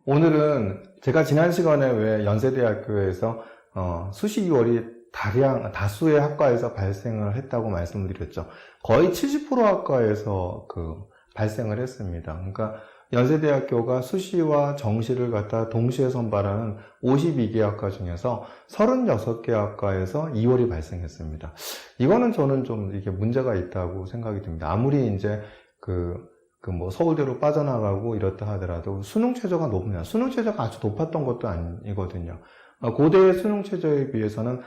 오늘은 제가 지난 시간에 왜 연세대학교에서 수시 2월이 다수의 학과에서 발생을 했다고 말씀을 드렸죠. 거의 70% 학과에서 발생을 했습니다. 그러니까 연세대학교가 수시와 정시를 갖다 동시에 선발하는 52개 학과 중에서 36개 학과에서 2월이 발생했습니다. 이거는 저는 좀 이게 문제가 있다고 생각이 듭니다. 아무리 이제 서울대로 빠져나가고 이렇다 하더라도 수능 최저가 높냐? 수능 최저가 아주 높았던 것도 아니거든요. 고대의 수능 최저에 비해서는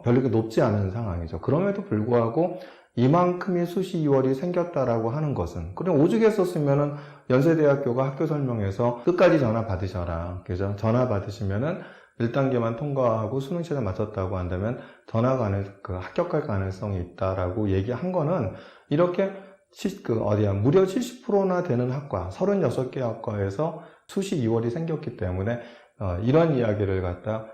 별로 그렇게 높지 않은 상황이죠. 그럼에도 불구하고 이만큼의 수시 2월이 생겼다라고 하는 것은, 그럼 오죽했었으면은 연세대학교가 학교 설명에서 끝까지 전화 받으셔라. 그죠? 전화 받으시면은 1단계만 통과하고 수능 최저 맞췄다고 한다면 합격할 가능성이 있다라고 얘기한 거는 이렇게 무려 70%나 되는 학과, 36개 학과에서 수시 2월이 생겼기 때문에, 이런 이야기를 갖다,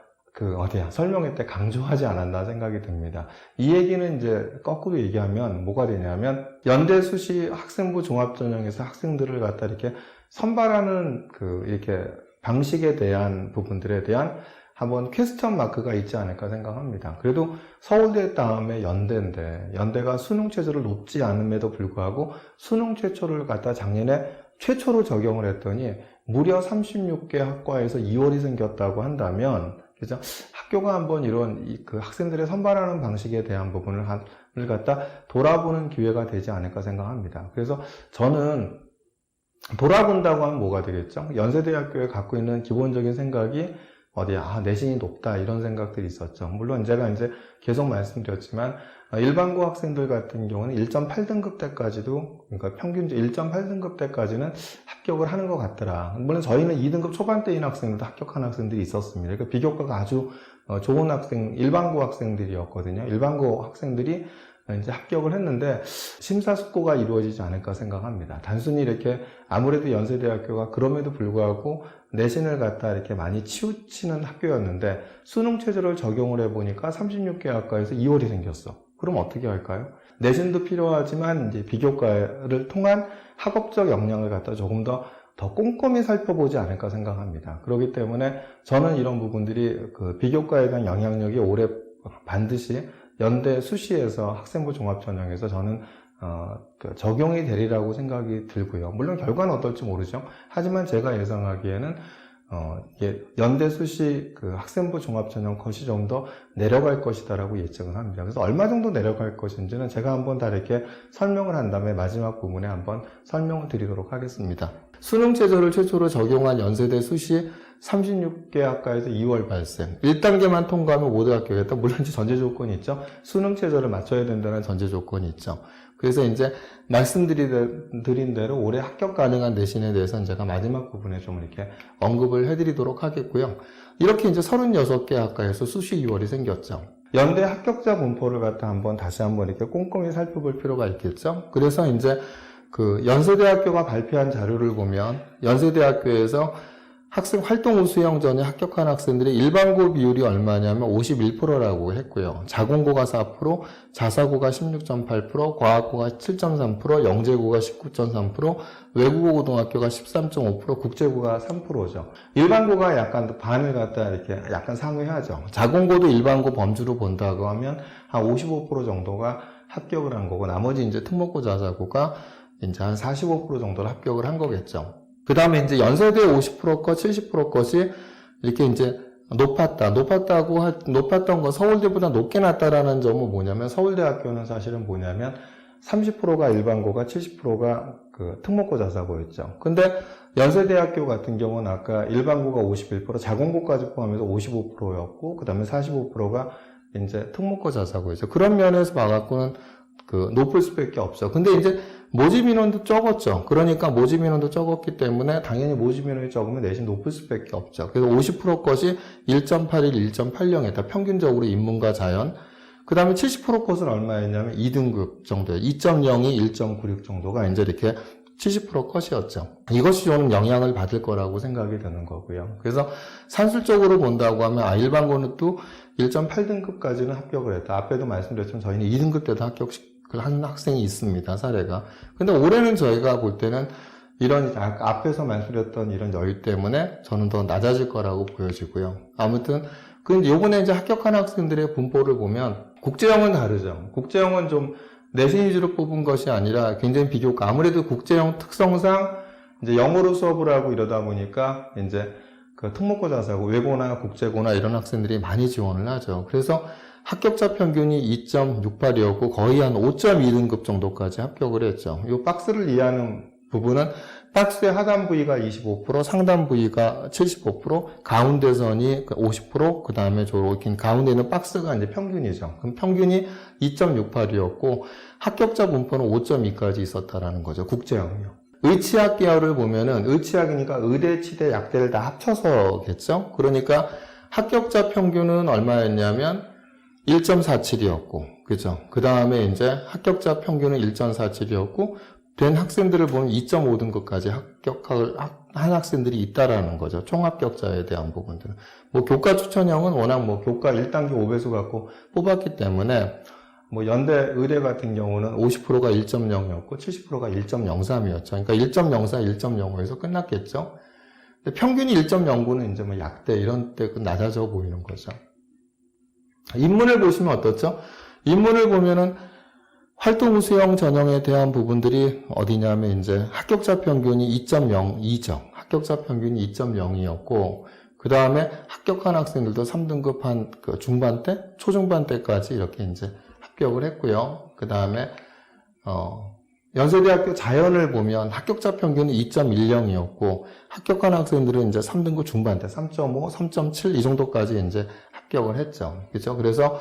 설명회 때 강조하지 않았나 생각이 듭니다. 이 얘기는 이제 거꾸로 얘기하면 뭐가 되냐면, 연대 수시 학생부 종합전형에서 학생들을 갖다 이렇게 선발하는 이렇게 방식에 대한 부분들에 대한 한번 퀘스천 마크가 있지 않을까 생각합니다. 그래도 서울대 다음에 연대인데, 연대가 수능 최저를 높지 않음에도 불구하고 수능 최초를 갖다 작년에 최초로 적용을 했더니 무려 36개 학과에서 2월이 생겼다고 한다면, 그죠? 학교가 한번 이런 학생들의 선발하는 방식에 대한 부분을 갖다 돌아보는 기회가 되지 않을까 생각합니다. 그래서 저는 돌아본다고 하면 뭐가 되겠죠? 연세대학교에 갖고 있는 기본적인 생각이 내신이 높다, 이런 생각들이 있었죠. 물론 제가 이제 계속 말씀드렸지만, 일반고 학생들 같은 경우는 1.8등급 때까지도, 그러니까 평균 1.8등급 때까지는 합격을 하는 것 같더라. 물론 저희는 2등급 초반대인 학생들도 합격한 학생들이 있었습니다. 그러니까 비교과가 아주 좋은 일반고 학생들이었거든요. 일반고 학생들이 이제 합격을 했는데 심사숙고가 이루어지지 않을까 생각합니다. 단순히 이렇게 아무래도 연세대학교가 그럼에도 불구하고 내신을 갖다 이렇게 많이 치우치는 학교였는데 수능 체제를 적용을 해보니까 36개 학과에서 2월이 생겼어. 그럼 어떻게 할까요? 내신도 필요하지만 이제 비교과를 통한 학업적 역량을 갖다 조금 더 꼼꼼히 살펴보지 않을까 생각합니다. 그렇기 때문에 저는 이런 부분들이 비교과에 대한 영향력이 올해 반드시 연대 수시에서 학생부 종합전형에서 저는 적용이 되리라고 생각이 들고요. 물론 결과는 어떨지 모르죠. 하지만 제가 예상하기에는 연대 수시 학생부 종합전형 컷이 좀 더 내려갈 것이다라고 예측을 합니다. 그래서 얼마 정도 내려갈 것인지는 제가 한번 다 이렇게 설명을 한 다음에 마지막 부분에 한번 설명을 드리도록 하겠습니다. 수능 최저를 최초로 적용한 연세대 수시 36개 학과에서 2월 발생. 1단계만 통과하면 모두 합격했다. 물론 이제 전제 조건이 있죠. 수능 최저를 맞춰야 된다는 전제 조건이 있죠. 그래서 이제 말씀드린 대로 올해 합격 가능한 내신에 대해서는 제가 마지막 부분에 좀 이렇게 언급을 해드리도록 하겠고요. 이렇게 이제 36개 학과에서 수시 2월이 생겼죠. 연대 합격자 분포를 갖다 다시 한번 이렇게 꼼꼼히 살펴볼 필요가 있겠죠. 그래서 이제 연세대학교가 발표한 자료를 보면 연세대학교에서 학생 활동 후 수영 전에 합격한 학생들의 일반고 비율이 얼마냐면 51%라고 했고요. 자공고가 4%, 자사고가 16.8%, 과학고가 7.3%, 영재고가 19.3%, 외국어 고등학교가 13.5%, 국제고가 3%죠. 일반고가 약간 반을 갖다 이렇게 약간 상회하죠. 자공고도 일반고 범주로 본다고 하면 한 55% 정도가 합격을 한 거고, 나머지 이제 특목고 자사고가 이제 한 45% 정도를 합격을 한 거겠죠. 그 다음에 이제 연세대 50% 것, 70% 것이 이렇게 이제 높았던 건 서울대보다 높게 났다라는 점은 뭐냐면, 서울대학교는 사실은 뭐냐면 30%가 일반고가 70%가 특목고 자사고였죠. 근데 연세대학교 같은 경우는 아까 일반고가 51%, 자공고까지 포함해서 55%였고, 그 다음에 45%가 이제 특목고 자사고였죠. 그런 면에서 봐갖고는 높을 수밖에 없죠. 근데 이제 모집 인원도 적었죠. 그러니까 모집 인원도 적었기 때문에 당연히 모집 인원이 적으면 내신 높을 수밖에 없죠. 그래서 50% 것이 1.81, 1.80이다. 평균적으로 인문과 자연. 그 다음에 70% 것은 얼마였냐면 2등급 정도예요. 2.02, 1.96 정도가 이제 이렇게 70% 것이었죠. 이것이 좀 영향을 받을 거라고 생각이 드는 거고요. 그래서 산술적으로 본다고 하면 일반고는 또 1.8등급까지는 합격을 했다. 앞에도 말씀드렸지만 저희는 2등급 때도 합격을 한 학생이 있습니다. 사례가. 근데 올해는 저희가 볼 때는 이런 앞에서 말씀드렸던 이런 여유 때문에 저는 더 낮아질 거라고 보여지고요. 아무튼 요번에 이제 합격한 학생들의 분포를 보면 국제형은 다르죠. 국제형은 좀 내신 위주로 뽑은 것이 아니라 굉장히 비교과, 아무래도 국제형 특성상 이제 영어로 수업을 하고 이러다 보니까 이제 그 특목고 자사고 외고나 국제고나 이런 학생들이 많이 지원을 하죠. 그래서 합격자 평균이 2.68이었고 거의 한 5.2등급 정도까지 합격을 했죠. 이 박스를 이해하는 부분은 박스의 하단 부위가 25%, 상단 부위가 75%, 가운데선이 50%, 그 다음에 이렇게 가운데 있는 박스가 이제 평균이죠. 그럼 평균이 2.68이었고 합격자 분포는 5.2까지 있었다라는 거죠. 국제형이요. 의치학 계열을 보면은 의치학이니까 의대, 치대, 약대를 다 합쳐서겠죠. 그러니까 합격자 평균은 얼마였냐면 1.47이었고, 그죠? 그 다음에 이제 합격자 평균은 1.47이었고, 된 학생들을 보면 2.5등급까지 합격한 학생들이 있다라는 거죠. 총합격자에 대한 부분들은. 교과 추천형은 워낙 교과 1단계 5배수 갖고 뽑았기 때문에, 연대, 의대 같은 경우는 50%가 1.0이었고, 70%가 1.03이었죠. 그러니까 1.04, 1.05에서 끝났겠죠. 근데 평균이 1.09는 이제 약대 이런 때 낮아져 보이는 거죠. 인문을 보시면 어떻죠? 인문을 보면은 활동 우수형 전형에 대한 부분들이 어디냐면 이제 합격자 평균이 2.02죠. 합격자 평균이 2.02였고, 그 다음에 합격한 학생들도 3등급 한 중반 때, 초중반 때까지 이렇게 이제 합격을 했고요. 그 다음에, 연세대학교 자연을 보면 합격자 평균이 2.10이었고, 합격한 학생들은 이제 3등급 중반 때 3.5, 3.7 이 정도까지 이제 합격을 했죠. 그죠? 그래서,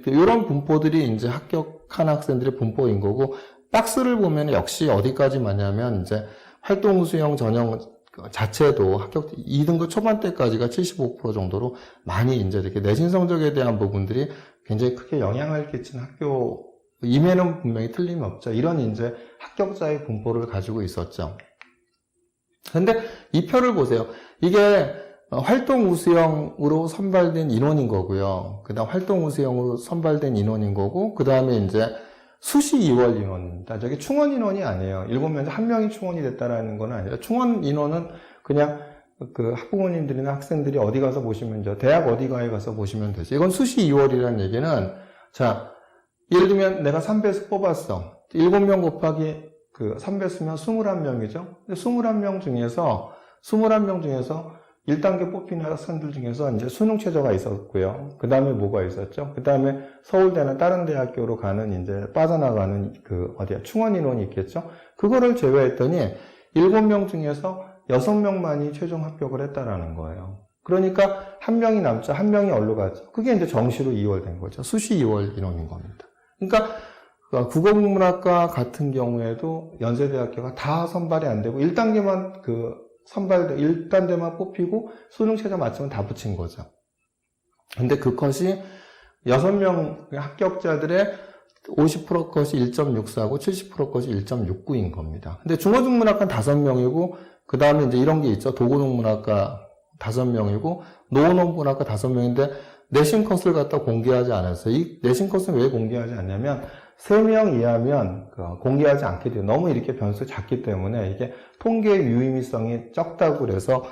이런 분포들이 이제 합격한 학생들의 분포인 거고, 박스를 보면 역시 어디까지 맞냐면, 이제 활동 우수형 전형 자체도 합격 2등급 초반대까지가 75% 정도로 많이 이제 이렇게 내신 성적에 대한 부분들이 굉장히 크게 영향을 끼친 학교, 임에는 분명히 틀림이 없죠. 이런 이제 합격자의 분포를 가지고 있었죠. 근데 이 표를 보세요. 이게 활동 우수형으로 선발된 인원인 거고요. 그 다음 활동 우수형으로 선발된 인원인 거고, 그 다음에 이제 수시 2월 인원입니다. 저게 충원 인원이 아니에요. 7명 한 명이 충원이 됐다라는 건 아니라, 충원 인원은 그냥 학부모님들이나 학생들이 어디 가서 보시면, 대학 어디가에 가서 보시면 되죠. 이건 수시 2월이라는 얘기는, 자, 예를 들면 내가 3배수 뽑았어. 7명 곱하기 3배수면 21명이죠. 21명 중에서 1단계 뽑힌 학생들 중에서 이제 수능 최저가 있었고요. 그 다음에 뭐가 있었죠? 그 다음에 서울대나 다른 대학교로 가는 이제 빠져나가는 충원 인원이 있겠죠? 그거를 제외했더니 7명 중에서 6명만이 최종 합격을 했다라는 거예요. 그러니까 한 명이 남자, 한 명이 어디로 갔죠? 그게 이제 정시로 2월 된 거죠. 수시 2월 인원인 겁니다. 그러니까 국어국문학과 같은 경우에도 연세대학교가 다 선발이 안 되고 1단계만 1단계만 뽑히고 수능 최저 맞추면 다 붙인 거죠. 근데 그 컷이 6명 합격자들의 50% 컷이 1.64고 70% 컷이 1.69인 겁니다. 근데 중어중문학과는 5명이고 그 다음에 이제 이런 게 있죠. 도고동문학과 5명이고 노원문학과 5명인데 내신 컷을 갖다 공개하지 않았어요. 이 내신 컷은 왜 공개하지 않냐면 3명 이하면 공개하지 않게 돼요. 너무 이렇게 변수 작기 때문에 이게 통계 유의미성이 적다고 그래서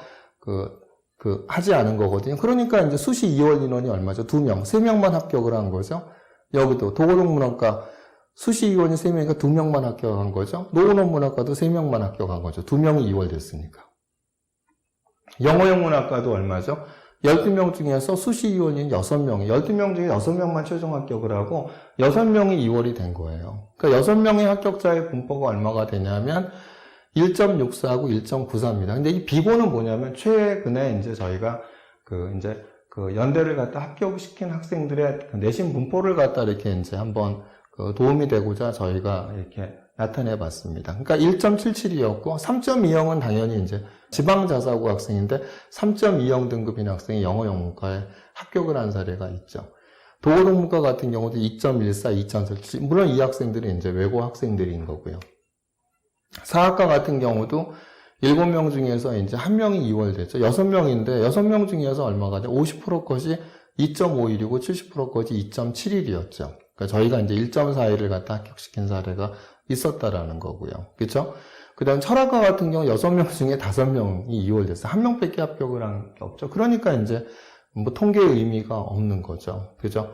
하지 않은 거거든요. 그러니까 이제 수시 2월 인원이 얼마죠? 2명, 3명만 합격을 한 거죠. 여기도 도고동문학과 수시 2월이 3명이니까 2명만 합격한 거죠. 노원문학과도 3명만 합격한 거죠. 2명이 2월 됐으니까. 영어형 문학과도 얼마죠? 12명 중에서 수시 2월인 6명이, 12명 중에 6명만 최종 합격을 하고 6명이 2월이 된 거예요. 그러니까 6명의 합격자의 분포가 얼마가 되냐면 1.64하고 1.93입니다. 근데 이 비고는 뭐냐면 최근에 이제 저희가 연대를 갖다 합격시킨 학생들의 내신 분포를 갖다 이렇게 이제 한번 도움이 되고자 저희가 이렇게 나타내 봤습니다. 그러니까 1.77이었고 3.20은 당연히 이제 지방자사고 학생인데 3.20 등급인 학생이 영어영문과에 합격을 한 사례가 있죠. 도고동문과 같은 경우도 2.14, 2.47. 물론 이 학생들은 이제 외고 학생들인 거고요. 사학과 같은 경우도 7명 중에서 이제 1명이 2월 됐죠. 6명인데 6명 중에서 얼마가 돼? 50% 것이 2.51이고 70% 것이 2.71이었죠. 그러니까 저희가 이제 1.41을 갖다 합격시킨 사례가 있었다라는 거고요. 그렇죠? 그다음 철학과 같은 경우 6명 중에 5명이 2월 됐어요. 1명밖에 합격을 한 게 없죠. 그러니까 이제 뭐 통계의 의미가 없는 거죠. 그죠?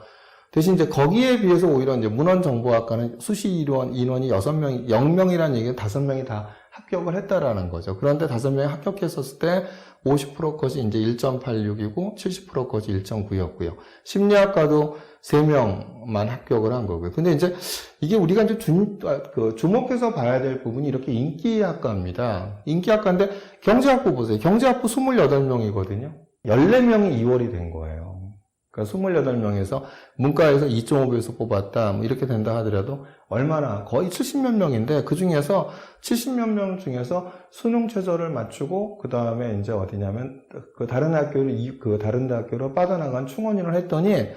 대신 이제 거기에 비해서 오히려 이제 문헌정보학과는 수시 인원이 6명이, 0명이라는 얘기는 5명이 다 합격을 했다라는 거죠. 그런데 5명이 합격했었을 때 50% 것이 이제 1.86이고 70% 것이 1.9였고요. 심리학과도 3명만 합격을 한 거고요. 근데 이제 이게 우리가 이제 주목해서 봐야 될 부분이 이렇게 인기학과입니다. 인기학과인데 경제학부 보세요. 경제학부 28명이거든요. 14명이 2월이 된 거예요. 그러니까 28명에서 문과에서 2.5배에서 뽑았다. 뭐 이렇게 된다 하더라도 얼마나 거의 70몇 명인데 그 중에서 70몇 명 중에서 수능 최저를 맞추고 그 다음에 이제 어디냐면 다른 대학교로 빠져나간 충원인을 했더니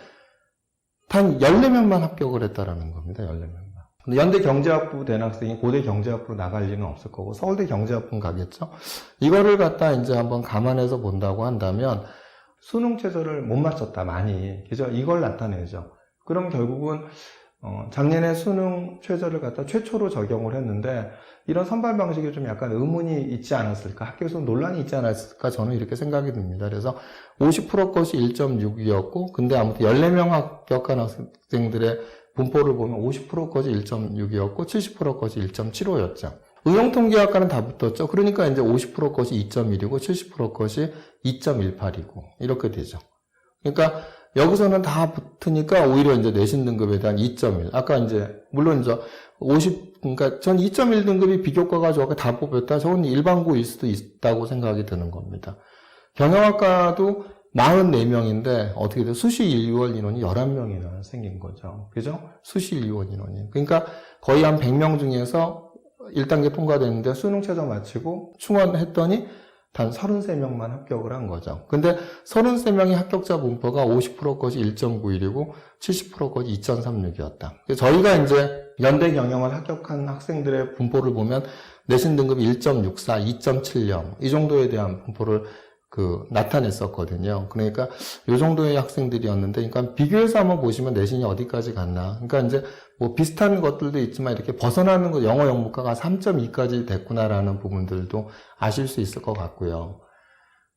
단 14명만 합격을 했다라는 겁니다. 14명만. 근데 연대 경제학부 된 학생이 고대 경제학부로 나갈 리는 없을 거고 서울대 경제학부는 가겠죠. 이거를 갖다 이제 한번 감안해서 본다고 한다면 수능 최저를 못 맞췄다 많이. 그죠? 이걸 나타내죠. 그럼 결국은 작년에 수능 최저를 갖다 최초로 적용을 했는데 이런 선발 방식에 좀 약간 의문이 있지 않았을까? 학교에서 논란이 있지 않았을까? 저는 이렇게 생각이 듭니다. 그래서 50% 것이 1.6이었고 근데 아무튼 14명 합격한 학생들의 분포를 보면 50% 것이 1.6이었고 70% 것이 1.75였죠. 의용통계학과는 다 붙었죠. 그러니까 이제 50% 것이 2.1이고 70% 것이 2.18이고 이렇게 되죠. 그러니까 여기서는 다 붙으니까 오히려 이제 내신 등급에 대한 2.1. 아까 이제 물론 이제 그러니까 전 2.1 등급이 비교과가 저거 다 뽑혔다. 저건 일반고일 수도 있다고 생각이 드는 겁니다. 경영학과도 44명인데 어떻게 돼요? 수시 1월 인원이 11명이나 생긴 거죠. 그죠? 수시 1월 인원이. 그러니까 거의 한 100명 중에서 1단계 통과됐는데 수능 최저 마치고 충원했더니 단 33명만 합격을 한 거죠. 근데 33명의 합격자 분포가 50% 것이 1.91이고 70% 것이 2.36이었다. 저희가 이제 연대 경영을 합격한 학생들의 분포를 보면 내신 등급이 1.64, 2.70 이 정도에 대한 분포를 나타냈었거든요. 그러니까 요 정도의 학생들이었는데, 그러니까 비교해서 한번 보시면 내신이 어디까지 갔나. 그러니까 이제 뭐 비슷한 것들도 있지만 이렇게 벗어나는 거 영어 영문과가 3.2까지 됐구나라는 부분들도 아실 수 있을 것 같고요.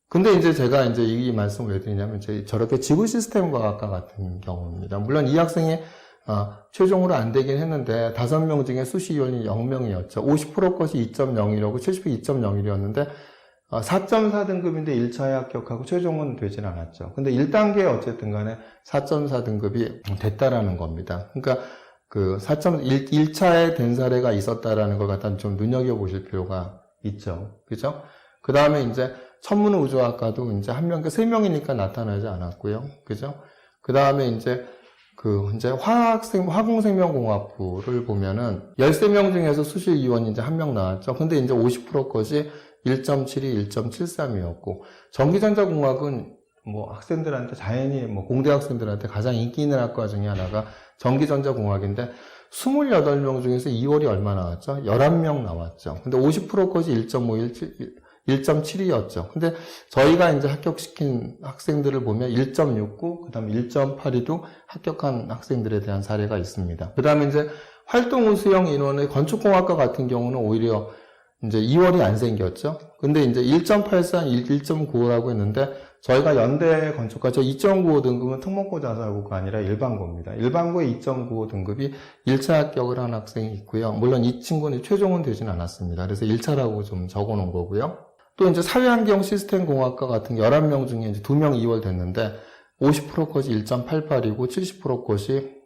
근데 이제 제가 이제 이 말씀을 왜 드리냐면 저렇게 지구 시스템 과학과 같은 경우입니다. 물론 이 학생이 최종으로 안 되긴 했는데 5명 중에 수시 이원이 0명이었죠. 50% 것이 2.01이고 70% 2.01이었는데 4.4등급인데 1차에 합격하고 최종은 되진 않았죠. 근데 1단계에 어쨌든 간에 4.4등급이 됐다라는 겁니다. 그러니까 1차에 된 사례가 있었다라는 걸 갖다 좀 눈여겨보실 필요가 있죠. 그죠? 그 다음에 이제 천문우주학과도 이제 3명이니까 나타나지 않았고요. 그죠? 그 다음에 이제 화공생명공학부를 보면은 13명 중에서 수시 이원이 이제 1명 나왔죠. 근데 이제 50% 것이 1.72, 1.73이었고, 전기전자공학은 뭐 학생들한테 자연히 뭐 공대 학생들한테 가장 인기 있는 학과 중에 하나가 전기전자공학인데 28명 중에서 2월이 얼마 나왔죠? 11명 나왔죠. 근데 50% 것이 1.51, 1.72였죠. 근데 저희가 이제 합격시킨 학생들을 보면 1.69, 그 다음에 1.82도 합격한 학생들에 대한 사례가 있습니다. 그 다음에 이제 활동 우수형 인원의 건축공학과 같은 경우는 오히려 이제 2월이 안 생겼죠. 근데 이제 1.83, 1.95라고 했는데 저희가 연대 건축과 2.95 등급은 특목고 자사고가 아니라 일반고입니다. 일반고의 2.95 등급이 1차 합격을 한 학생이 있고요. 물론 이 친구는 최종은 되진 않았습니다. 그래서 1차라고 좀 적어 놓은 거고요. 또 이제 사회환경 시스템 공학과 같은 11명 중에 이제 2명 2월 됐는데 50% 것이 1.88이고 70% 것이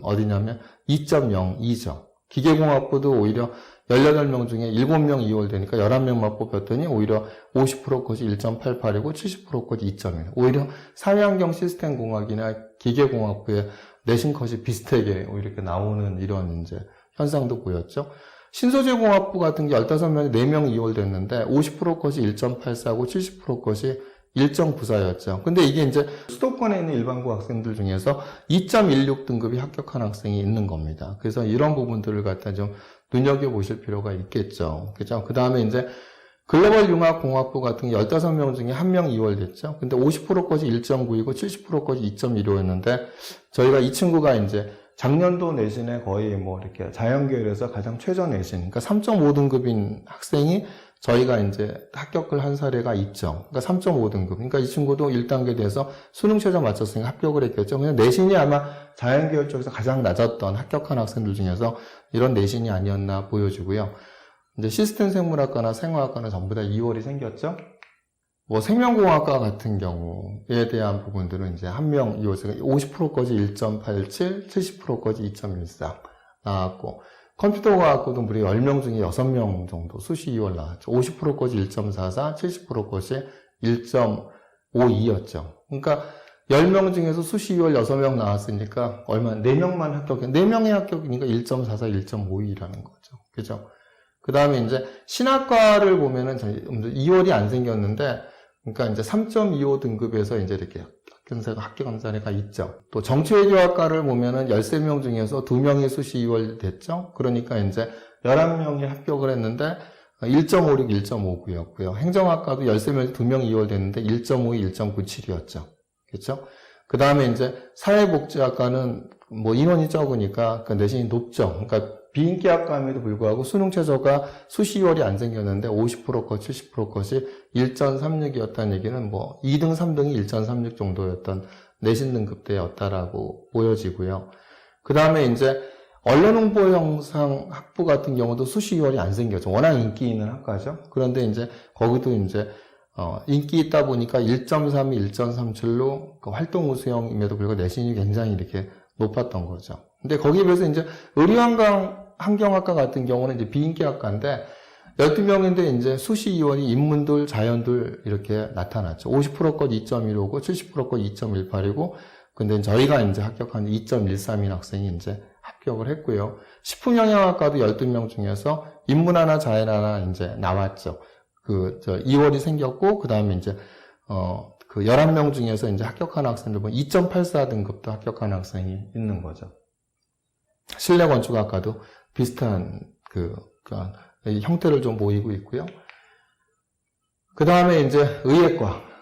어디냐면 2.02죠. 기계공학부도 오히려 18명 중에 7명 2월 되니까 11명만 뽑혔더니 오히려 50% 것이 1.88이고 70% 것이 2.1. 오히려 사회환경 시스템 공학이나 기계공학부의 내신 컷이 비슷하게 이렇게 나오는 이런 이제 현상도 보였죠. 신소재공학부 같은 게 15명이 4명 2월 됐는데 50% 것이 1.84고 70% 것이 1.94였죠. 근데 이게 이제 수도권에 있는 일반고 학생들 중에서 2.16 등급이 합격한 학생이 있는 겁니다. 그래서 이런 부분들을 갖다 좀 눈여겨보실 필요가 있겠죠. 그죠? 그 다음에 이제 글로벌 융합공학부 같은 게 15명 중에 1명 2월 됐죠. 근데 50% 것이 1.9이고 70% 것이 2.15였는데 저희가 이 친구가 이제 작년도 내신에 거의 뭐 이렇게 자연계열에서 가장 최저 내신, 그러니까 3.5등급인 학생이 저희가 이제 합격을 한 사례가 있죠. 그러니까 3.5등급. 그러니까 이 친구도 1단계 돼서 수능 최저 맞췄으니까 합격을 했겠죠. 그냥 내신이 아마 자연계열 쪽에서 가장 낮았던 합격한 학생들 중에서 이런 내신이 아니었나 보여지고요. 이제 시스템 생물학과나 생화학과는 전부 다 2월이 생겼죠. 뭐 생명공학과 같은 경우에 대한 부분들은 이제 한 명 50%까지 1.87, 70%까지 2.14 나왔고, 컴퓨터과학과도 무려 10명 중에 6명 정도 수시 2월 나왔죠. 50%까지 1.44, 70%까지 1.52였죠. 그러니까 10명 중에서 수시 2월 6명 나왔으니까 얼마 4명만 합격해. 4명의 합격이니까 1.44, 1.52라는 거죠. 그죠? 그 다음에 이제 신학과를 보면은 2월이 안 생겼는데, 그러니까 이제 3.25 등급에서 이제 이렇게 합격한 사례가 있죠. 또 정치외교학과를 보면은 13명 중에서 2명이 수시 2월 됐죠. 그러니까 이제 11명이 합격을 했는데 1.56, 1.59였고요. 행정학과도 13명에서 2명이 2월 됐는데 1.52, 1.97이었죠. 그렇죠? 그 다음에 이제 사회복지학과는 뭐 인원이 적으니까 그 내신이 높죠. 그러니까 비인기학과임에도 불구하고 수능 최저가 수시 2월이 안 생겼는데 50%컷, 70%컷이 1.36이었다는 얘기는 뭐 2등, 3등이 1.36 정도였던 내신 등급대였다라고 보여지고요. 그 다음에 이제 언론홍보 형상 학부 같은 경우도 수시 2월이 안 생겼죠. 워낙 인기 있는 학과죠. 그런데 이제 거기도 이제 인기 있다 보니까 1.32, 1.37로 그 활동 우수형임에도 불구하고 내신이 굉장히 이렇게 높았던 거죠. 근데 거기에 비해서 이제 환경학과 같은 경우는 이제 비인기학과인데 12명인데 이제 수시 2월이 인문들, 자연들 이렇게 나타났죠. 50%껏 2.15고 70%껏 2.18이고 근데 저희가 이제 합격한 2.13인 학생이 이제 합격을 했고요. 식품영양학과도 12명 중에서 인문하나 자연하나 이제 나왔죠. 2월이 생겼고 그다음에 이제 그 11명 중에서 이제 합격한 학생들 보면 2.84 등급도 합격한 학생이 있는 거죠. 실내건축학과도 비슷한 형태를 좀 보이고 있고요. 그 다음에 이제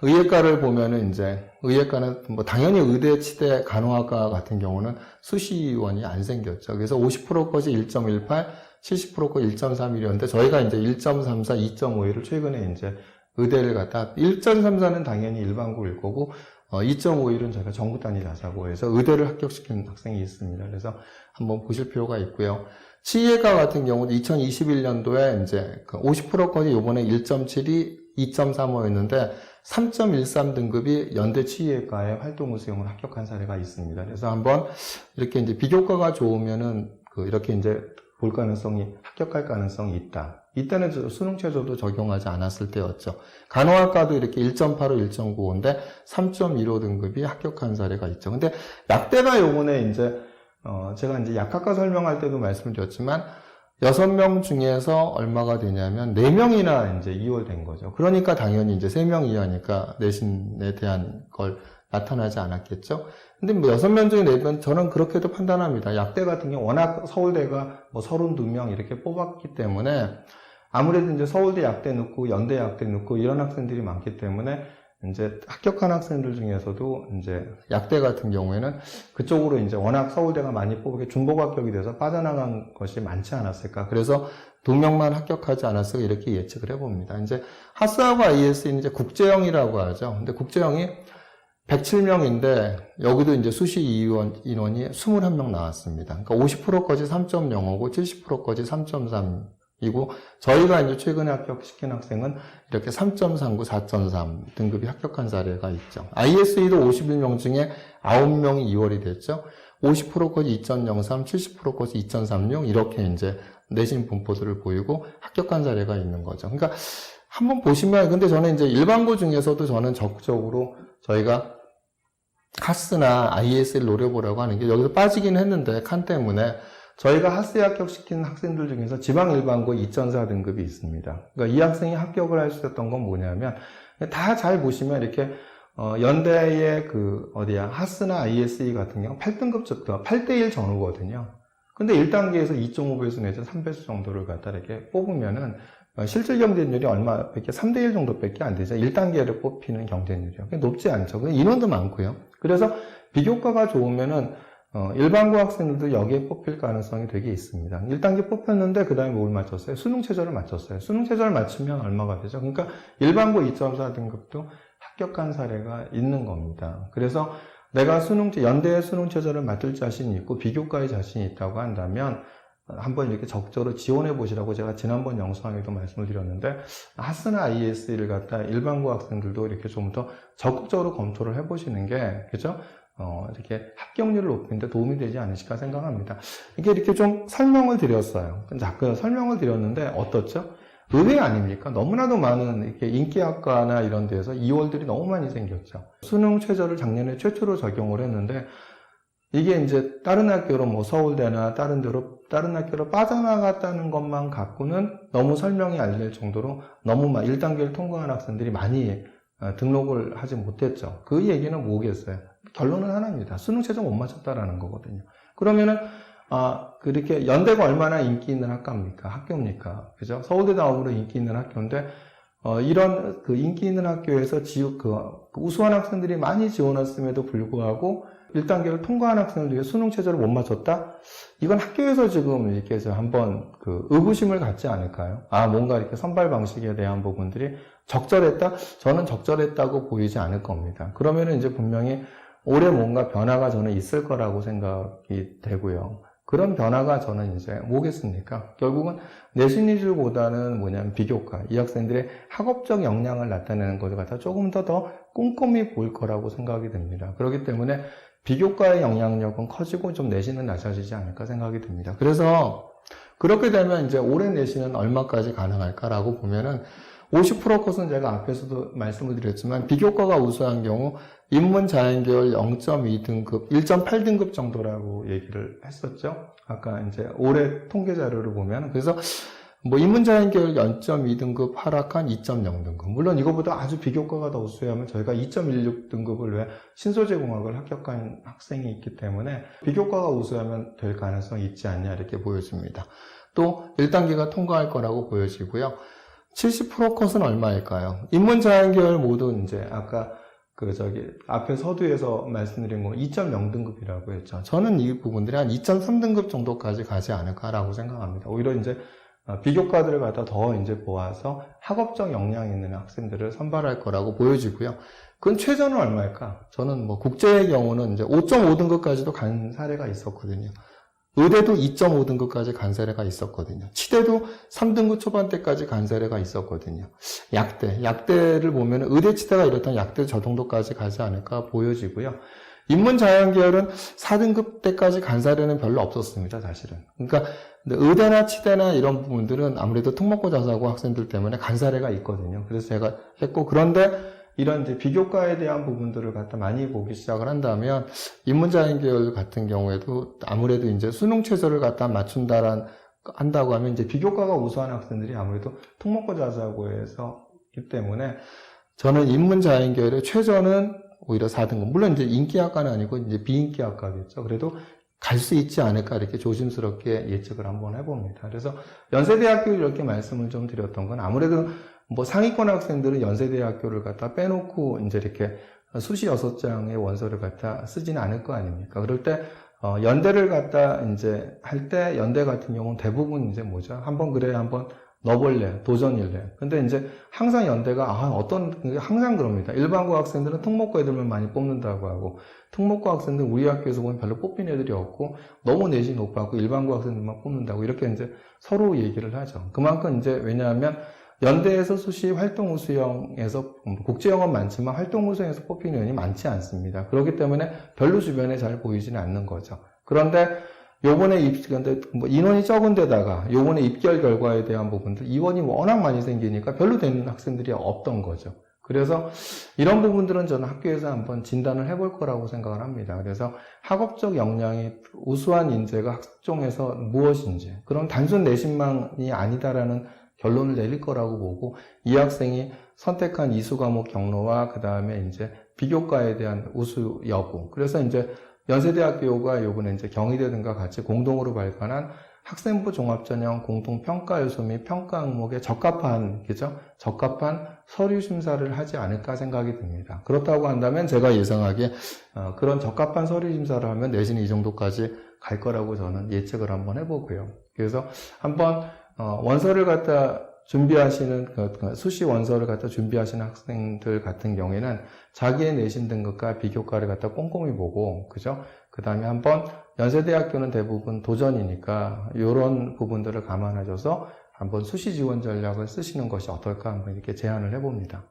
의예과를 보면은 이제 의예과는 뭐 당연히 의대, 치대, 간호학과 같은 경우는 수시원이 안 생겼죠. 그래서 50%까지 1.18, 70%까지 1.31이었는데 저희가 이제 1.34, 2.51을 최근에 이제 의대를 갖다 1.34는 당연히 일반고일 거고 2.51은 저희가 전국 단위 자사고에서 의대를 합격시킨 학생이 있습니다. 그래서 한번 보실 필요가 있고요. 치의과 같은 경우도 2021년도에 이제 50%까지 요번에 1.72, 2.35였는데 3.13 등급이 연대 치의과의 활동 우수형을 합격한 사례가 있습니다. 그래서 한번 이렇게 이제 비교과가 좋으면은 이렇게 이제 볼 가능성이 합격할 가능성이 있다. 이때는 수능 최저도 적용하지 않았을 때였죠. 간호학과도 이렇게 1.85, 1.95인데 3.15 등급이 합격한 사례가 있죠. 근데 약대가 요번에 이제 제가 이제 약학과 설명할 때도 말씀드렸지만 6명 중에서 얼마가 되냐면 4명이나 이제 2월 된 거죠. 그러니까 당연히 이제 3명 이하니까 내신에 대한 걸 나타나지 않았겠죠. 근데 뭐 6명 중에 4명 저는 그렇게도 판단합니다. 약대 같은 경우 워낙 서울대가 뭐 32명 이렇게 뽑았기 때문에 아무래도 이제 서울대 약대 넣고 연대 약대 넣고 이런 학생들이 많기 때문에 이제 합격한 학생들 중에서도 이제 약대 같은 경우에는 그쪽으로 이제 워낙 서울대가 많이 뽑게 중복 합격이 돼서 빠져나간 것이 많지 않았을까. 그래서 2명만 합격하지 않았을까 이렇게 예측을 해봅니다. 이제 하스하고 IS는 이제 국제형이라고 하죠. 근데 국제형이 107명인데 여기도 이제 수시 인원이 21명 나왔습니다. 그러니까 50%까지 3.05고 70%까지 3.3이고 저희가 이제 최근에 합격시킨 학생은 이렇게 3.39, 4.3 등급이 합격한 사례가 있죠. ISE도 51명 중에 9명이 2월이 됐죠. 50%까지 2.03, 70%까지 2.36 이렇게 이제 내신 분포들을 보이고 합격한 사례가 있는 거죠. 그러니까 한번 보시면 근데 저는 이제 일반고 중에서도 저는 적극적으로 저희가 하스나 IS를 노려보라고 하는 게 여기서 빠지긴 했는데 칸 때문에 저희가 하스에 합격시킨 학생들 중에서 지방일반고 2.4 등급이 있습니다. 그러니까 이 학생이 합격을 할 수 있었던 건 뭐냐면 다 잘 보시면 이렇게 연대의 하스나 ISE 같은 경우 8등급부터 8대1 전후거든요. 근데 1단계에서 2.5배수 내지 3배수 정도를 갖다 이렇게 뽑으면은 실질 경쟁률이 얼마밖에 3대1 정도밖에 안 되죠. 1단계를 뽑히는 경쟁률이요. 높지 않죠. 인원도 많고요. 그래서 비교과가 좋으면은 일반고 학생들도 여기에 뽑힐 가능성이 되게 있습니다. 1단계 뽑혔는데 그 다음에 뭘 맞췄어요? 수능 최저를 맞췄어요. 수능 최저를 맞추면 얼마가 되죠? 그러니까 일반고 2.4 등급도 합격한 사례가 있는 겁니다. 그래서 내가 연대의 수능 최저를 맡을 자신이 있고 비교과에 자신이 있다고 한다면 한번 이렇게 적극적으로 지원해 보시라고 제가 지난번 영상에도 말씀을 드렸는데, 하스나 IS를 갖다 일반고 학생들도 이렇게 좀 더 적극적으로 검토를 해 보시는 게, 그죠? 이렇게 합격률을 높이는데 도움이 되지 않으실까 생각합니다. 이렇게 좀 설명을 드렸어요. 그 설명을 드렸는데 어떻죠? 의외 아닙니까? 너무나도 많은 이렇게 인기학과나 이런 데에서 2월들이 너무 많이 생겼죠. 수능 최저를 작년에 최초로 적용을 했는데, 이게 이제 다른 학교로 뭐 서울대나 다른 학교로 빠져나갔다는 것만 갖고는 너무 설명이 안 될 정도로 너무 1단계를 통과한 학생들이 많이 등록을 하지 못했죠. 그 얘기는 뭐겠어요? 결론은 하나입니다. 수능 최저 못 맞췄다라는 거거든요. 그러면은 그렇게 연대가 얼마나 인기 있는 학교입니까? 그죠? 서울대 다음으로 인기 있는 학교인데, 이런 그 인기 있는 학교에서 우수한 학생들이 많이 지원했음에도 불구하고 1단계를 통과한 학생들 중에 수능 최저를 못 맞췄다? 이건 학교에서 지금 이렇게 한번 의구심을 갖지 않을까요? 뭔가 이렇게 선발 방식에 대한 부분들이 적절했다? 저는 적절했다고 보이지 않을 겁니다. 그러면은 이제 분명히 올해 뭔가 변화가 저는 있을 거라고 생각이 되고요. 그런 변화가 저는 이제 뭐겠습니까? 결국은 내신 위주보다는 비교과, 이 학생들의 학업적 역량을 나타내는 것을 갖다 조금 더 꼼꼼히 볼 거라고 생각이 됩니다. 그렇기 때문에 비교과의 영향력은 커지고 좀 내신은 낮아지지 않을까 생각이 듭니다. 그래서 그렇게 되면 이제 올해 내신은 얼마까지 가능할까라고 보면은 50% 컷은 제가 앞에서도 말씀을 드렸지만 비교과가 우수한 경우 인문 자연계열 0.2등급, 1.8등급 정도라고 얘기를 했었죠. 아까 이제 올해 통계 자료를 보면. 그래서 인문 자연계열 0.2등급 하락한 2.0등급. 물론 이거보다 아주 비교과가 더 우수하면 저희가 2.16등급을 왜 신소재공학을 합격한 학생이 있기 때문에 비교과가 우수하면 될 가능성이 있지 않냐 이렇게 보여집니다. 또 1단계가 통과할 거라고 보여지고요. 70% 컷은 얼마일까요? 인문 자연계열 모두 이제 아까 앞에 서두에서 말씀드린 거 2.0등급이라고 했죠. 저는 이 부분들이 한 2.3등급 정도까지 가지 않을까라고 생각합니다. 오히려 이제 비교과들을 갖다 더 이제 모아서 학업적 역량이 있는 학생들을 선발할 거라고 보여지고요. 그건 최저는 얼마일까? 저는 국제의 경우는 이제 5.5등급까지도 간 사례가 있었거든요. 의대도 2.5등급까지 간 사례가 있었거든요. 치대도 3등급 초반대까지 간 사례가 있었거든요. 약대를 보면 의대 치대가 이렇다면 약대 저 정도까지 가지 않을까 보여지고요. 인문자연계열은 4등급 때까지 간 사례는 별로 없었습니다, 사실은. 그러니까 의대나 치대나 이런 부분들은 아무래도 특목고 자사고 학생들 때문에 간 사례가 있거든요. 그래서 제가 했고, 그런데 이런 이제 비교과에 대한 부분들을 갖다 많이 보기 시작을 한다면 인문자연계열 같은 경우에도 아무래도 이제 수능 최저를 갖다 한다고 하면 이제 비교과가 우수한 학생들이 아무래도 특목고 자사고에서 있기 때문에 저는 인문자연계열의 최저는 오히려 4등급. 물론 이제 인기학과는 아니고 이제 비인기학과겠죠. 그래도 갈 수 있지 않을까 이렇게 조심스럽게 예측을 한번 해봅니다. 그래서 연세대학교 이렇게 말씀을 좀 드렸던 건 아무래도 상위권 학생들은 연세대학교를 갖다 빼놓고 이제 이렇게 수시 6장의 원서를 갖다 쓰지는 않을 거 아닙니까? 그럴 때 연대를 갖다 이제 할 때 연대 같은 경우는 대부분 이제 한번 넣어볼래, 도전일래. 근데 이제 항상 연대가 항상 그럽니다. 일반고 학생들은 특목고 애들만 많이 뽑는다고 하고, 특목고 학생들은 우리 학교에서 보면 별로 뽑힌 애들이 없고 너무 내신이 높아갖고 일반고 학생들만 뽑는다고 이렇게 이제 서로 얘기를 하죠. 그만큼 이제 왜냐하면 연대에서 수시 활동 우수형에서 국제영어는 많지만 활동 우수형에서 뽑히는 의원이 많지 않습니다. 그렇기 때문에 별로 주변에 잘 보이지는 않는 거죠. 그런데 요번에 인원이 적은 데다가 요번에 입결 결과에 대한 부분들 이원이 워낙 많이 생기니까 별로 되는 학생들이 없던 거죠. 그래서 이런 부분들은 저는 학교에서 한번 진단을 해볼 거라고 생각을 합니다. 그래서 학업적 역량이 우수한 인재가 학종에서 무엇인지, 그런 단순 내신만이 아니다라는 결론을 내릴 거라고 보고, 이 학생이 선택한 이수 과목 경로와 그 다음에 이제 비교과에 대한 우수 여부, 그래서 이제 연세대학교가 요번에 이제 경희대 등과 같이 공동으로 발간한 학생부 종합전형 공동평가 요소 및 평가 항목에 적합한 서류 심사를 하지 않을까 생각이 듭니다. 그렇다고 한다면 제가 예상하기에 그런 적합한 서류 심사를 하면 내신이 이 정도까지 갈 거라고 저는 예측을 한번 해보고요. 그래서 한번 원서를 갖다 준비하시는 수시 원서를 갖다 준비하시는 학생들 같은 경우에는 자기의 내신 등급과 비교과를 갖다 꼼꼼히 보고, 그죠? 그 다음에 한번 연세대학교는 대부분 도전이니까 이런 부분들을 감안하셔서 한번 수시 지원 전략을 쓰시는 것이 어떨까 한번 이렇게 제안을 해봅니다.